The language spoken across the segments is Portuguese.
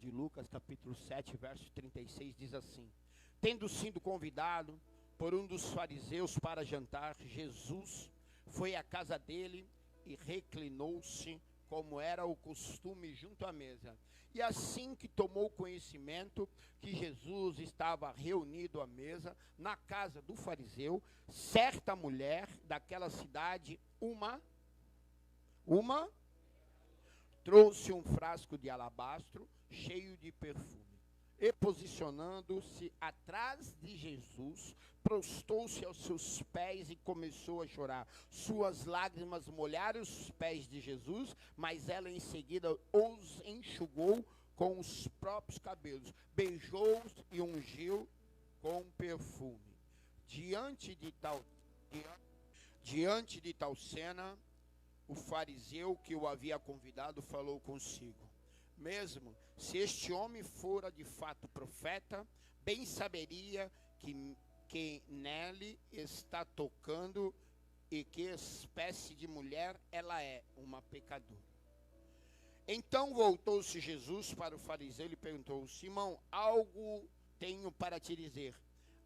de Lucas, capítulo 7, verso 36, diz assim: Tendo sido convidado por um dos fariseus para jantar, Jesus foi à casa dele e reclinou-se, como era o costume, junto à mesa. E assim que tomou conhecimento que Jesus estava reunido à mesa na casa do fariseu, certa mulher daquela cidade, trouxe um frasco de alabastro cheio de perfume. E posicionando-se atrás de Jesus, prostou-se aos seus pés e começou a chorar. Suas lágrimas molharam os pés de Jesus, mas ela em seguida os enxugou com os próprios cabelos, beijou-os e ungiu com perfume. Diante de tal cena, o fariseu que o havia convidado falou consigo: mesmo se este homem fora de fato profeta, bem saberia que nele está tocando e que espécie de mulher ela é, uma pecadora. Então voltou-se Jesus para o fariseu e lhe perguntou: Simão, algo tenho para te dizer.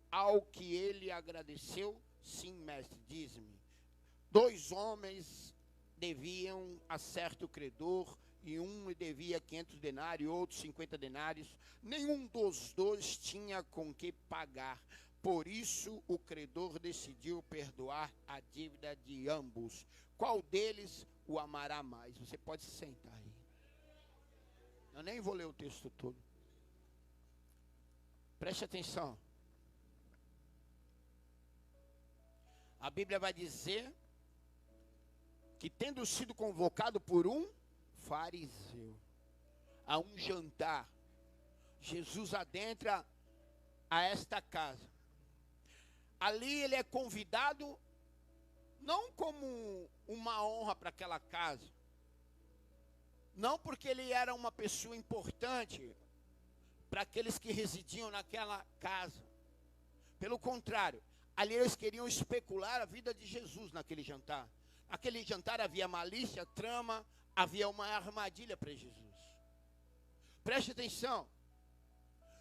Ao que ele agradeceu: sim, mestre, diz-me. 2 homens deviam a certo credor, e um devia 500 denários e outro 50 denários. Nenhum dos dois tinha com que pagar. Por isso o credor decidiu perdoar a dívida de ambos. Qual deles o amará mais? Você pode se sentar aí. Eu nem vou ler o texto todo. Preste atenção. A Bíblia vai dizer que, tendo sido convocado por um fariseu a um jantar, Jesus adentra a esta casa. Ali ele é convidado não como uma honra para aquela casa, não porque ele era uma pessoa importante para aqueles que residiam naquela casa. Pelo contrário, ali eles queriam especular a vida de Jesus naquele jantar. Naquele jantar havia malícia, trama, havia uma armadilha para Jesus. Preste atenção.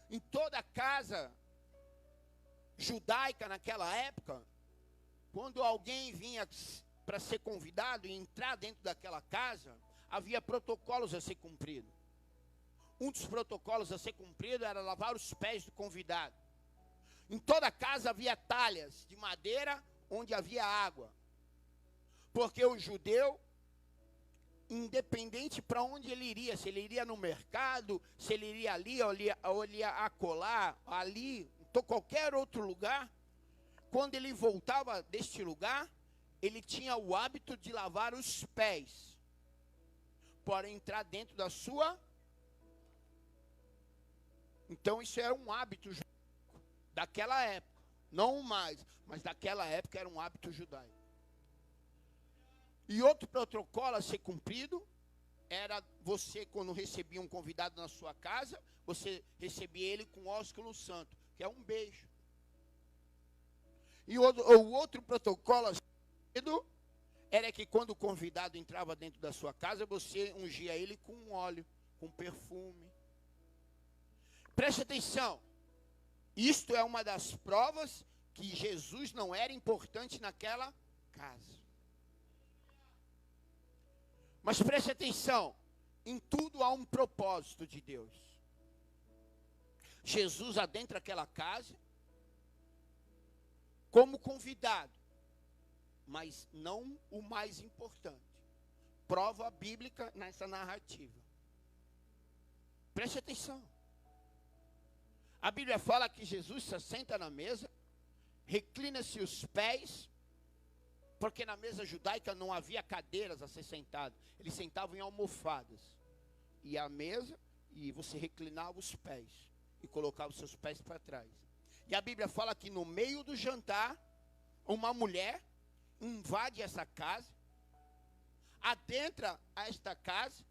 Em toda casa judaica naquela época, quando alguém vinha para ser convidado e entrar dentro daquela casa, havia protocolos a ser cumprido. Um dos protocolos a ser cumprido era lavar os pés do convidado. Em toda casa havia talhas de madeira onde havia água. Porque o judeu, independente para onde ele iria, se ele iria no mercado, se ele iria ali, ou ele ia acolá, ali, em qualquer outro lugar, quando ele voltava deste lugar, ele tinha o hábito de lavar os pés, para entrar dentro da sua. Então isso era um hábito judaico daquela época, não mais, mas daquela época era um hábito judaico. E outro protocolo a ser cumprido era você, quando recebia um convidado na sua casa, você recebia ele com ósculo santo, que é um beijo. E o outro protocolo a ser cumprido era que quando o convidado entrava dentro da sua casa, você ungia ele com óleo, com perfume. Preste atenção. Isto é uma das provas que Jesus não era importante naquela casa. Mas preste atenção, em tudo há um propósito de Deus. Jesus adentra aquela casa como convidado, mas não o mais importante. Prova bíblica nessa narrativa. Preste atenção. A Bíblia fala que Jesus se senta na mesa, reclina-se os pés, porque na mesa judaica não havia cadeiras a ser sentado. Eles sentavam em almofadas. E a mesa, e você reclinava os pés. E colocava os seus pés para trás. E a Bíblia fala que no meio do jantar, uma mulher invade essa casa, adentra a esta casa,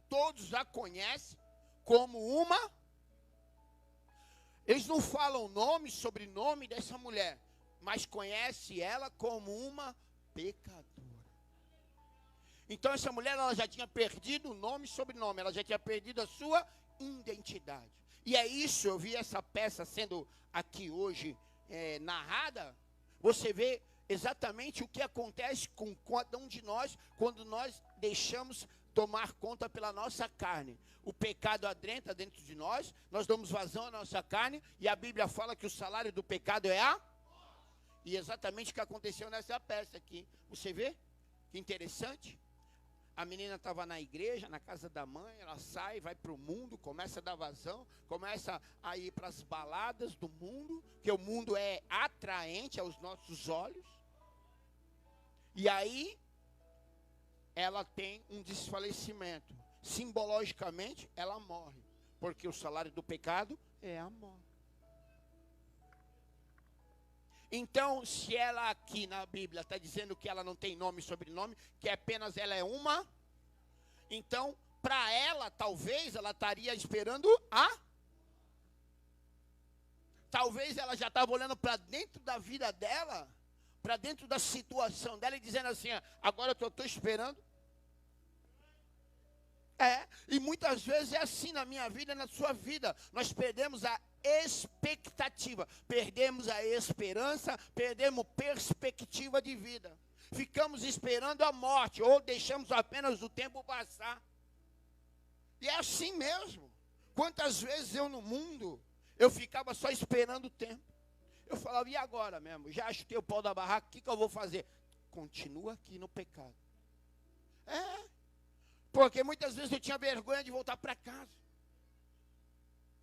todos a conhecem como uma. Eles não falam nome, sobrenome dessa mulher, mas conhece ela como uma pecadora. Então essa mulher, ela já tinha perdido o nome e sobrenome, ela já tinha perdido a sua identidade. E é isso, eu vi essa peça sendo aqui hoje narrada. Você vê exatamente o que acontece com cada um de nós quando nós deixamos tomar conta pela nossa carne. O pecado adentra dentro de nós, nós damos vazão à nossa carne, e a Bíblia fala que o salário do pecado é a... E exatamente o que aconteceu nessa peça aqui. Você vê? Que interessante. A menina estava na igreja, na casa da mãe, ela sai, vai para o mundo, começa a dar vazão, começa a ir para as baladas do mundo, que o mundo é atraente aos nossos olhos. E aí, ela tem um desfalecimento. Simbologicamente, ela morre, porque o salário do pecado é a morte. Então, se ela aqui na Bíblia está dizendo que ela não tem nome e sobrenome, que apenas ela é uma, então, para ela, talvez, ela estaria esperando talvez ela já estava olhando para dentro da vida dela, para dentro da situação dela e dizendo assim, agora eu estou esperando. E muitas vezes é assim na minha vida e na sua vida. Nós perdemos a expectativa, perdemos a esperança, perdemos perspectiva de vida. Ficamos esperando a morte ou deixamos apenas o tempo passar. E é assim mesmo. Quantas vezes eu no mundo, eu ficava só esperando o tempo. Eu falava, e agora mesmo? Já achei o pau da barraca, o que eu vou fazer? Continua aqui no pecado. Porque muitas vezes eu tinha vergonha de voltar para casa.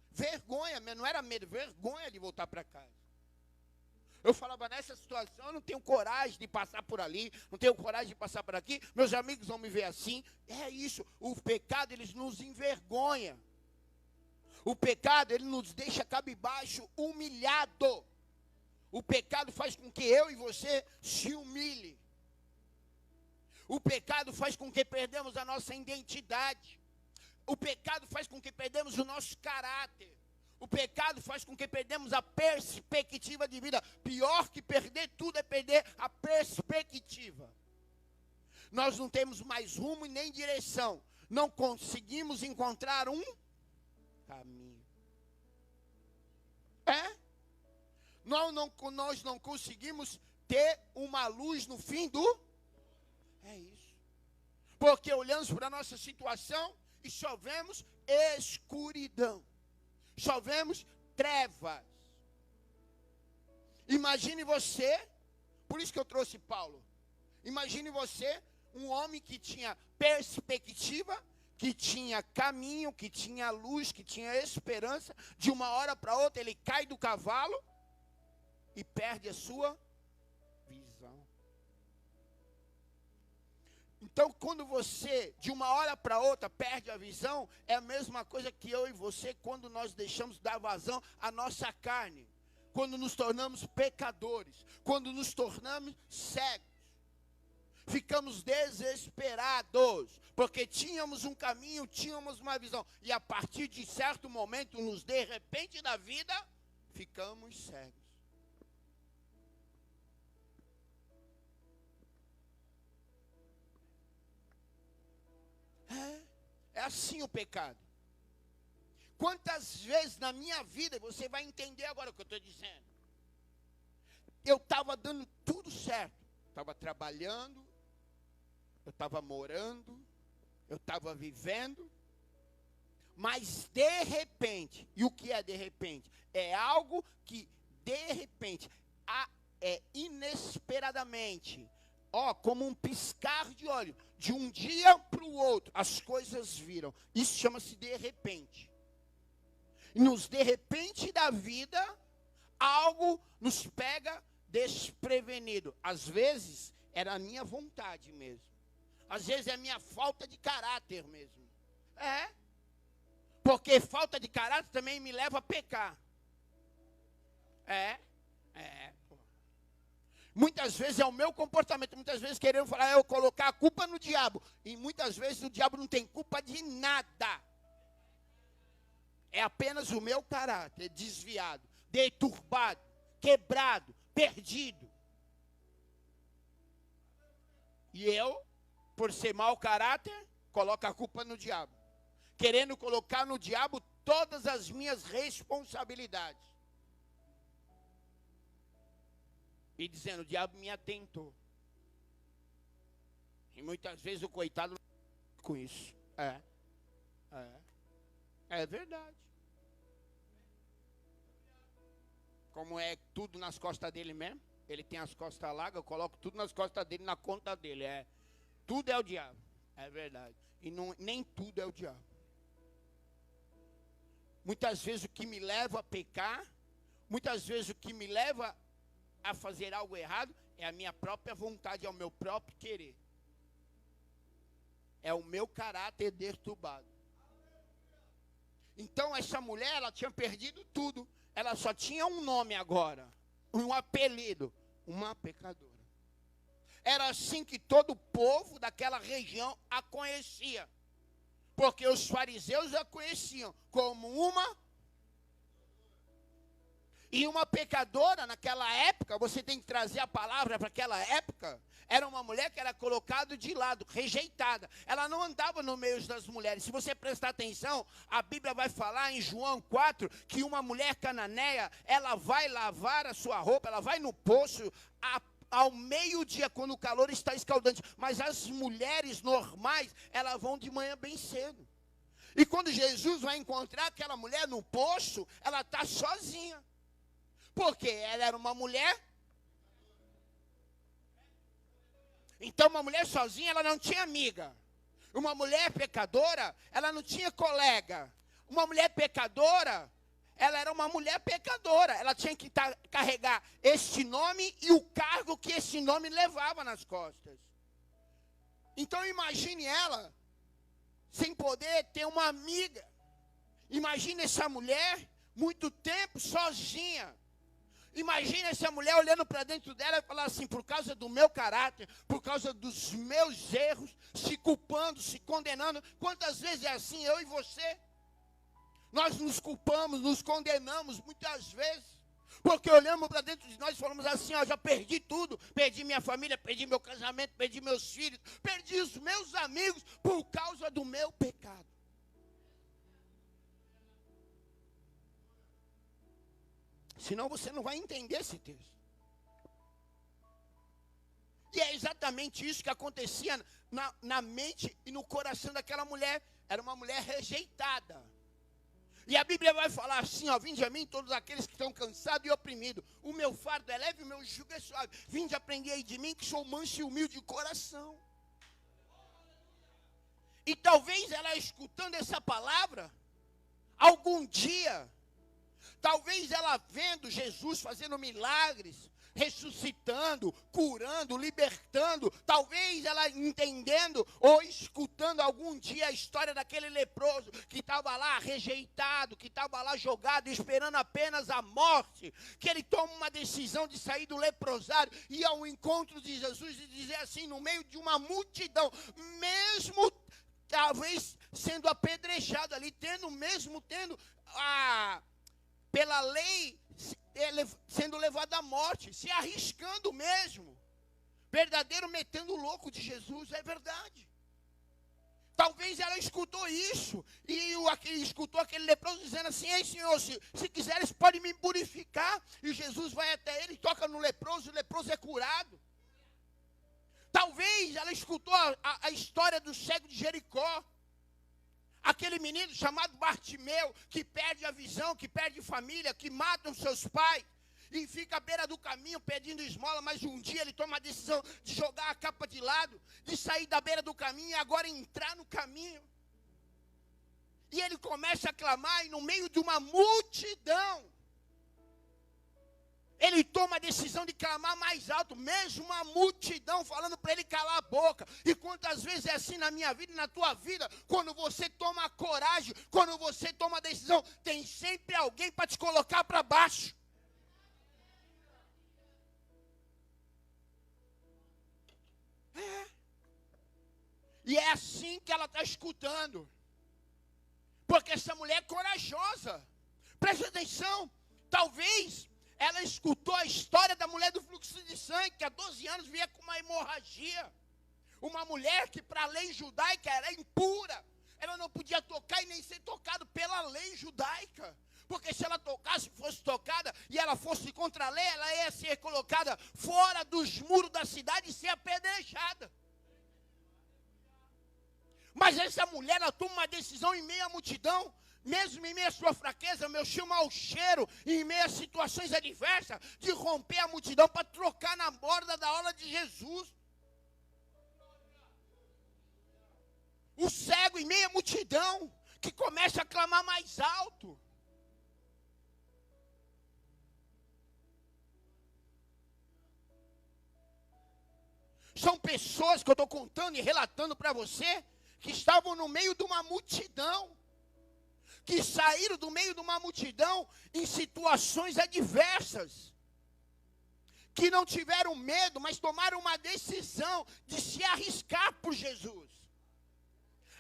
Vergonha, não era medo, vergonha de voltar para casa. Eu falava, nessa situação eu não tenho coragem de passar por ali, não tenho coragem de passar por aqui, meus amigos vão me ver assim. É isso, o pecado ele nos envergonha. O pecado ele nos deixa cabisbaixo, humilhado. O pecado faz com que eu e você se humilhe. O pecado faz com que perdemos a nossa identidade. O pecado faz com que perdemos o nosso caráter. O pecado faz com que perdemos a perspectiva de vida. Pior que perder tudo é perder a perspectiva. Nós não temos mais rumo e nem direção. Não conseguimos encontrar um caminho. Nós não conseguimos ter uma luz no fim do... É isso. Porque olhamos para a nossa situação e só vemos escuridão. Só vemos trevas. Imagine você, por isso que eu trouxe Paulo. Imagine você, um homem que tinha perspectiva, que tinha caminho, que tinha luz, que tinha esperança. De uma hora para outra ele cai do cavalo e perde a sua visão. Então, quando você, de uma hora para outra, perde a visão, é a mesma coisa que eu e você, quando nós deixamos dar vazão à nossa carne. Quando nos tornamos pecadores, quando nos tornamos cegos. Ficamos desesperados, porque tínhamos um caminho, tínhamos uma visão. E a partir de certo momento, nos de repente da vida, ficamos cegos. É assim o pecado. Quantas vezes na minha vida, você vai entender agora o que eu estou dizendo. Eu estava dando tudo certo. Estava trabalhando, eu estava morando, eu estava vivendo. Mas de repente, e o que é de repente? É algo que de repente, inesperadamente, como um piscar de olho, de um dia para o outro, as coisas viram. Isso chama-se de repente. E nos de repente da vida, algo nos pega desprevenido. Às vezes, era a minha vontade mesmo. Às vezes, é a minha falta de caráter mesmo. Porque falta de caráter também me leva a pecar. Muitas vezes é o meu comportamento, muitas vezes querendo falar, eu colocar a culpa no diabo. E muitas vezes o diabo não tem culpa de nada. É apenas o meu caráter desviado, deturbado, quebrado, perdido. E eu, por ser mau caráter, coloco a culpa no diabo. querendo colocar no diabo todas as minhas responsabilidades. E dizendo, o diabo me atentou. E muitas vezes o coitado com isso. É verdade. Como é tudo nas costas dele mesmo, ele tem as costas largas, eu coloco tudo nas costas dele, na conta dele. Tudo é o diabo. É verdade. E nem tudo é o diabo. Muitas vezes o que me leva a pecar, muitas vezes o que me leva a fazer algo errado, é a minha própria vontade, é o meu próprio querer. É o meu caráter perturbado. Então essa mulher, ela tinha perdido tudo. Ela só tinha um nome agora, um apelido, uma pecadora. Era assim que todo o povo daquela região a conhecia. Porque os fariseus a conheciam como uma. E uma pecadora naquela época, você tem que trazer a palavra para aquela época, era uma mulher que era colocada de lado, rejeitada. Ela não andava no meio das mulheres. Se você prestar atenção, a Bíblia vai falar em João 4, que uma mulher cananeia, ela vai lavar a sua roupa, ela vai no poço ao meio-dia, quando o calor está escaldante. Mas as mulheres normais, elas vão de manhã bem cedo. E quando Jesus vai encontrar aquela mulher no poço, ela está sozinha. Porque ela era uma mulher. Então uma mulher sozinha, ela não tinha amiga. Uma mulher pecadora, ela não tinha colega. Uma mulher pecadora, ela era uma mulher pecadora. Ela tinha que carregar este nome e o cargo que esse nome levava nas costas. Então imagine ela sem poder ter uma amiga. Imagine essa mulher muito tempo sozinha. Imagina essa mulher olhando para dentro dela e falar assim, por causa do meu caráter, por causa dos meus erros, se culpando, se condenando. Quantas vezes é assim, eu e você? Nós nos culpamos, nos condenamos muitas vezes. Porque olhamos para dentro de nós e falamos assim, já perdi tudo. Perdi minha família, perdi meu casamento, perdi meus filhos, perdi os meus amigos por causa do meu pecado. Senão você não vai entender esse texto. E é exatamente isso que acontecia na mente e no coração daquela mulher. Era uma mulher rejeitada. E a Bíblia vai falar assim, vinde a mim todos aqueles que estão cansados e oprimidos. O meu fardo é leve, o meu jugo é suave. Vinde aprender aí de mim que sou manso e humilde de coração. E talvez ela escutando essa palavra, algum dia, talvez ela vendo Jesus fazendo milagres, ressuscitando, curando, libertando, talvez ela entendendo ou escutando algum dia a história daquele leproso que estava lá rejeitado, que estava lá jogado, esperando apenas a morte, que ele toma uma decisão de sair do leprosário e ir ao encontro de Jesus e dizer assim, no meio de uma multidão, mesmo talvez sendo apedrejado ali, tendo pela lei, sendo levado à morte, se arriscando mesmo, verdadeiro metendo o louco de Jesus, é verdade. Talvez ela escutou isso, e escutou aquele leproso dizendo assim, ei Senhor, se quiseres pode me purificar, e Jesus vai até ele, toca no leproso, o leproso é curado. Talvez ela escutou a história do cego de Jericó, aquele menino chamado Bartimeu, que perde a visão, que perde família, que matam seus pais, e fica à beira do caminho pedindo esmola, mas um dia ele toma a decisão de jogar a capa de lado, de sair da beira do caminho e agora entrar no caminho. E ele começa a clamar, e no meio de uma multidão, ele toma a decisão de clamar mais alto, mesmo uma multidão falando para ele calar a boca. E quantas vezes é assim na minha vida e na tua vida, quando você toma coragem, quando você toma a decisão, tem sempre alguém para te colocar para baixo. E é assim que ela está escutando. Porque essa mulher é corajosa. Presta atenção, talvez ela escutou a história da mulher do fluxo de sangue, que há 12 anos vinha com uma hemorragia. Uma mulher que para a lei judaica era impura. ela não podia tocar e nem ser tocada pela lei judaica. Porque se ela tocasse, fosse tocada, e ela fosse contra a lei, ela ia ser colocada fora dos muros da cidade e ser apedrejada. Mas essa mulher, ela toma uma decisão em meio à multidão, mesmo em meio à sua fraqueza, meu mau cheiro, em meio a situações adversas, de romper a multidão para trocar na borda da orla de Jesus. O cego em meio à multidão, que começa a clamar mais alto. São pessoas que eu estou contando e relatando para você, que estavam no meio de uma multidão, que saíram do meio de uma multidão em situações adversas, que não tiveram medo, mas tomaram uma decisão de se arriscar por Jesus,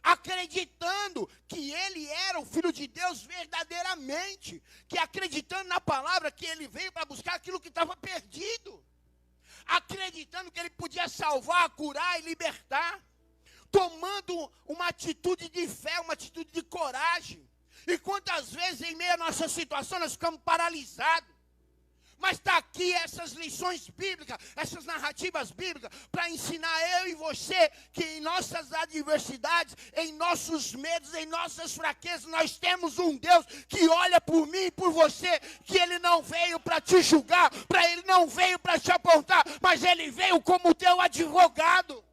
acreditando que ele era o Filho de Deus verdadeiramente, que acreditando na palavra que ele veio para buscar aquilo que estava perdido, acreditando que ele podia salvar, curar e libertar, tomando uma atitude de fé, uma atitude de coragem. E quantas vezes em meio à nossa situação nós ficamos paralisados. Mas está aqui essas lições bíblicas, essas narrativas bíblicas, para ensinar eu e você que em nossas adversidades, em nossos medos, em nossas fraquezas, nós temos um Deus que olha por mim e por você, que Ele não veio para te julgar, Ele não veio para te apontar, mas Ele veio como teu advogado.